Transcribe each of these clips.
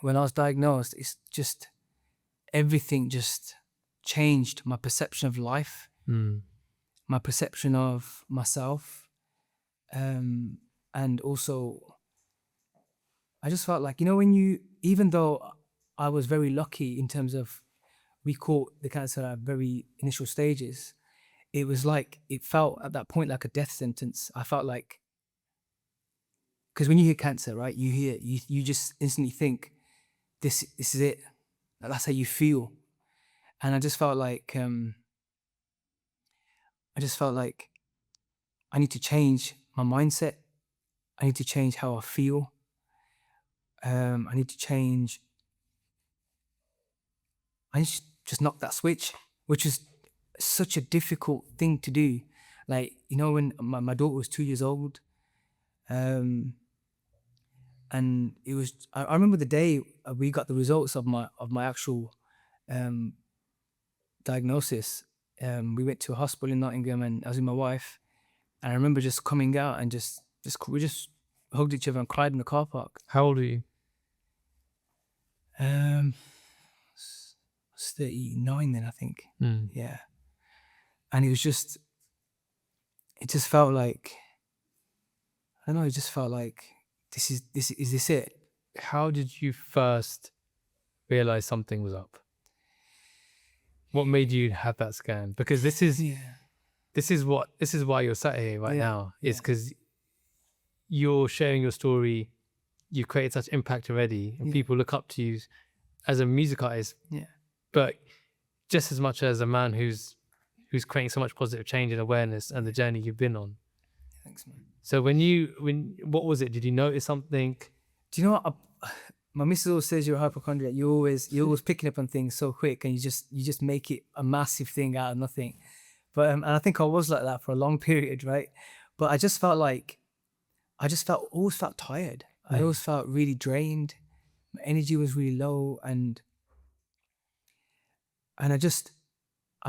when I was diagnosed, it's just everything just changed. My perception of life, my perception of myself, and also I just felt like, when even though I was very lucky in terms of we caught the cancer at very initial stages, it was like, it felt at that point like a death sentence. I felt like, because when you hear cancer, right, you just instantly think, this is it. That's how you feel. And I just felt like, I need to change my mindset. I need to change how I feel. I need to change. I need to just knock that switch, which is such a difficult thing to do. Like, when my daughter was 2 years old, and it was, I remember the day we got the results of my actual diagnosis. We went to a hospital in Nottingham, and I was with my wife, and I remember just coming out and we just hugged each other and cried in the car park. How old are you? I was 39 then, I think. Yeah. And it just felt like, I don't know, it just felt like, is this it? How did you first realize something was up? What made you have that scan? Because this is why you're sat here right now, is because you're sharing your story. You've created such impact already, and people look up to you as a music artist, but just as much as a man who's creating so much positive change and awareness, and the journey you've been on. Thanks, man. So what was it? Did you notice something? Do you know what? My missus always says you're a hypochondriac. You're always picking up on things so quick, and you just make it a massive thing out of nothing. But and I think I was like that for a long period, right? But I just felt like, always felt tired. I always felt really drained. My energy was really low, and I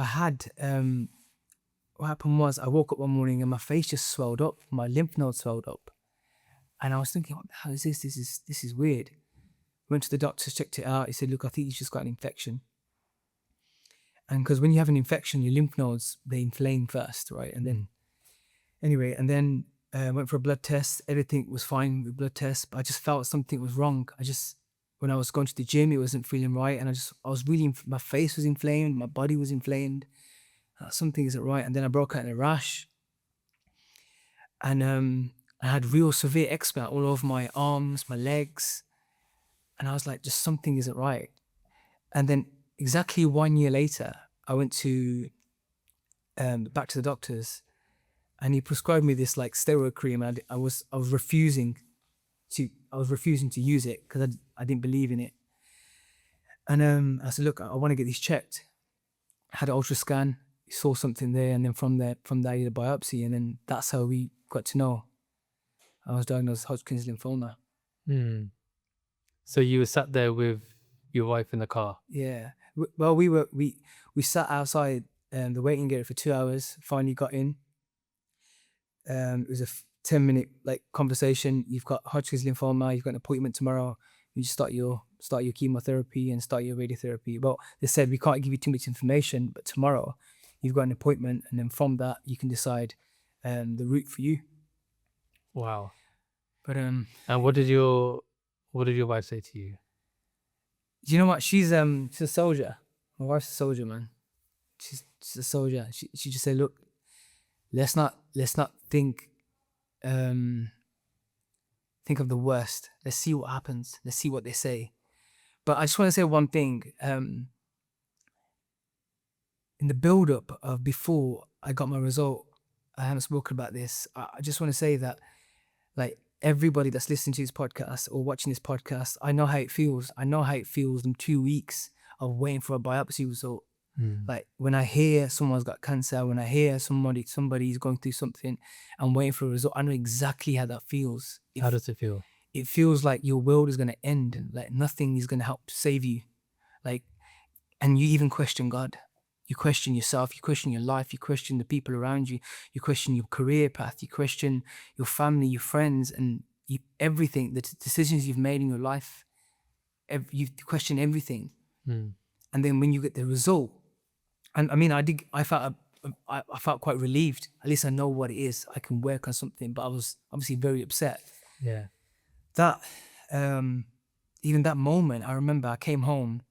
had, what happened was, I woke up one morning and my face just swelled up, my lymph nodes swelled up. And I was thinking, what the hell is this? This is weird. Went to the doctor, checked it out. He said, look, I think you just got an infection. And because when you have an infection, your lymph nodes, they inflame first, right? And then, anyway, went for a blood test. Everything was fine with blood tests, but I just felt something was wrong. When I was going to the gym, it wasn't feeling right. And I was really, my face was inflamed, my body was inflamed. Something isn't right. And then I broke out in a rash. And I had real severe eczema all over my arms, my legs. And I was like, just something isn't right. And then exactly 1 year later, I went back to the doctors, and he prescribed me this like steroid cream. And I was refusing to use it because I didn't believe in it. And I said, look, I want to get these checked. I had an ultra scan, saw something there, and then from there I did a biopsy, and then that's how we got to know I was diagnosed with Hodgkin's lymphoma. So you were sat there with your wife in the car? Yeah. Well, we sat outside the waiting area for 2 hours. Finally got in. It was a 10-minute like conversation. You've got Hodgkin's lymphoma. You've got an appointment tomorrow. You just start your chemotherapy and start your radiotherapy. Well, they said we can't give you too much information, but tomorrow you've got an appointment, and then from that you can decide the route for you. Wow. But and what did your wife say to you? Do you know what? She's a soldier. My wife's a soldier, man. She's a soldier. She just said, look, let's not think of the worst. Let's see what happens. Let's see what they say. But I just want to say one thing. In the build-up of before I got my result, I haven't spoken about this. I just want to say that, like, everybody that's listening to this podcast or watching this podcast, I know how it feels. I know how it feels in 2 weeks of waiting for a biopsy result. Like, when I hear someone's got cancer, when I hear somebody's going through something and waiting for a result, I know exactly how that feels. How does it feel? It feels like your world is going to end. Like, nothing is going to help save you. Like, and you even question God. You question yourself. You question your life. You question the people around you. You question your career path. You question your family, your friends, and everything, the decisions you've made in your life. you question everything. Mm. And then when you get the result, and I mean, I felt quite relieved. At least I know what it is. I can work on something. But I was obviously very upset. Yeah. That, even that moment, I remember I came home,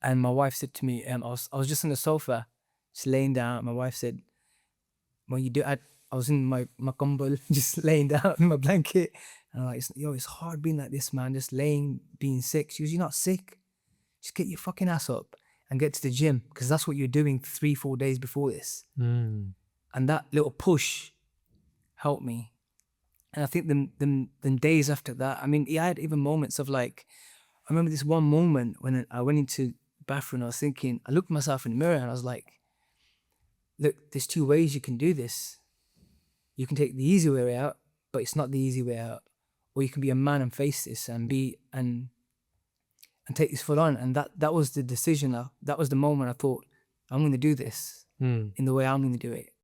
and my wife said to me, I was just on the sofa, just laying down. My wife said, "When you do," I was in my kumbal, just laying down in my blanket, and I'm like, it's hard being like this, man. Just laying, being sick. She goes, "You're not sick. Just get your fucking ass up and get to the gym, because that's what you're doing 3-4 days before this." Mm. And that little push helped me. And I think the days after that, I mean, I had even moments of like, I remember this one moment when I went into the bathroom. I was thinking, I looked at myself in the mirror and I was like, look, there's 2 ways you can do this. You can take the easy way out, but it's not the easy way out. Or you can be a man and face this and take this full on. And that was the decision. That was the moment I thought, I'm going to do this Mm. in the way I'm going to do it.